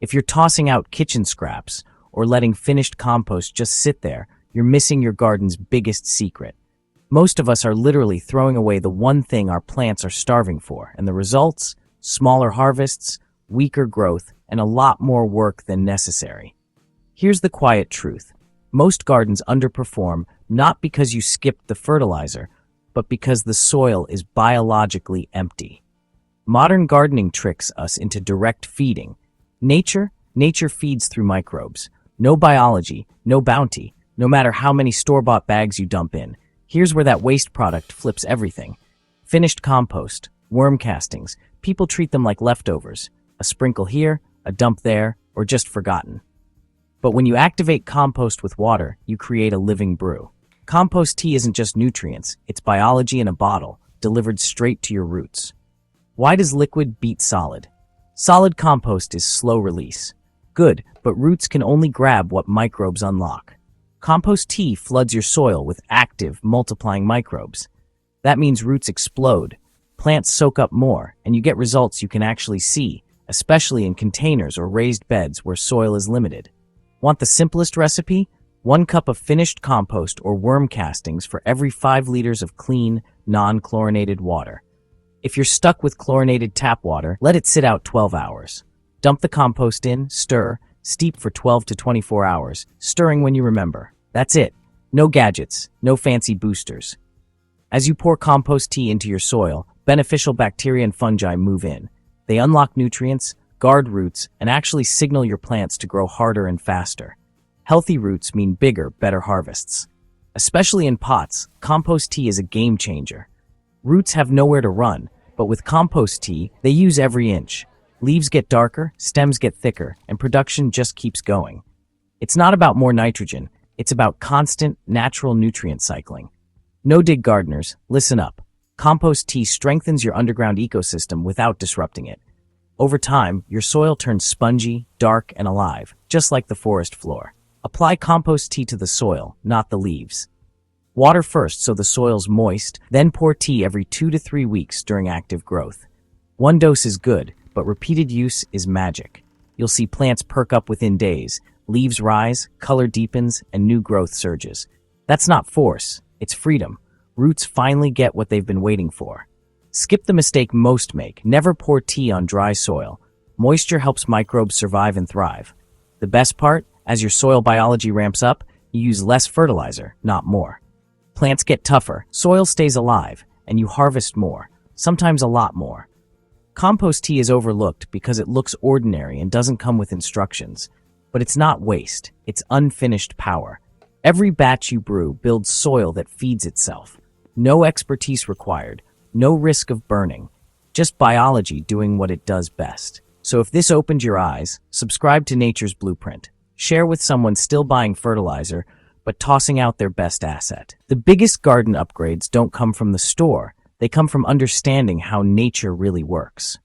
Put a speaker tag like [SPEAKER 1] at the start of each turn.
[SPEAKER 1] If you're tossing out kitchen scraps or letting finished compost just sit there, you're missing your garden's biggest secret. Most of us are literally throwing away the one thing our plants are starving for, and the results? Smaller harvests, weaker growth, and a lot more work than necessary. Here's the quiet truth. Most gardens underperform not because you skipped the fertilizer, but because the soil is biologically empty. Modern gardening tricks us into direct feeding. Nature feeds through microbes. No biology, no bounty, no matter how many store-bought bags you dump in. Here's where that waste product flips everything. Finished compost, worm castings, people treat them like leftovers. A sprinkle here, a dump there, or just forgotten. But when you activate compost with water, you create a living brew. Compost tea isn't just nutrients, it's biology in a bottle, delivered straight to your roots. Why does liquid beat solid? Solid compost is slow release. Good, but roots can only grab what microbes unlock. Compost tea floods your soil with active, multiplying microbes. That means roots explode, plants soak up more, and you get results you can actually see, especially in containers or raised beds where soil is limited. Want the simplest recipe? 1 cup of finished compost or worm castings for every 5 liters of clean, non-chlorinated water. If you're stuck with chlorinated tap water, let it sit out 12 hours. Dump the compost in, stir, steep for 12 to 24 hours, stirring when you remember. That's it. No gadgets, no fancy boosters. As you pour compost tea into your soil, beneficial bacteria and fungi move in. They unlock nutrients, guard roots, and actually signal your plants to grow harder and faster. Healthy roots mean bigger, better harvests. Especially in pots, compost tea is a game changer. Roots have nowhere to run, but with compost tea, they use every inch. Leaves get darker, stems get thicker, and production just keeps going. It's not about more nitrogen, it's about constant, natural nutrient cycling. No-dig gardeners, listen up. Compost tea strengthens your underground ecosystem without disrupting it. Over time, your soil turns spongy, dark, and alive, just like the forest floor. Apply compost tea to the soil, not the leaves. Water first so the soil's moist, then pour tea every 2 to 3 weeks during active growth. 1 dose is good, but repeated use is magic. You'll see plants perk up within days, leaves rise, color deepens, and new growth surges. That's not force, it's freedom. Roots finally get what they've been waiting for. Skip the mistake most make. Never pour tea on dry soil. Moisture helps microbes survive and thrive. The best part, as your soil biology ramps up, you use less fertilizer, not more. Plants get tougher, soil stays alive, and you harvest more, sometimes a lot more. Compost tea is overlooked because it looks ordinary and doesn't come with instructions. But it's not waste, it's unfinished power. Every batch you brew builds soil that feeds itself. No expertise required, no risk of burning, just biology doing what it does best. So if this opened your eyes, subscribe to Nature's Blueprint. Share with someone still buying fertilizer, but tossing out their best asset. The biggest garden upgrades don't come from the store, they come from understanding how nature really works.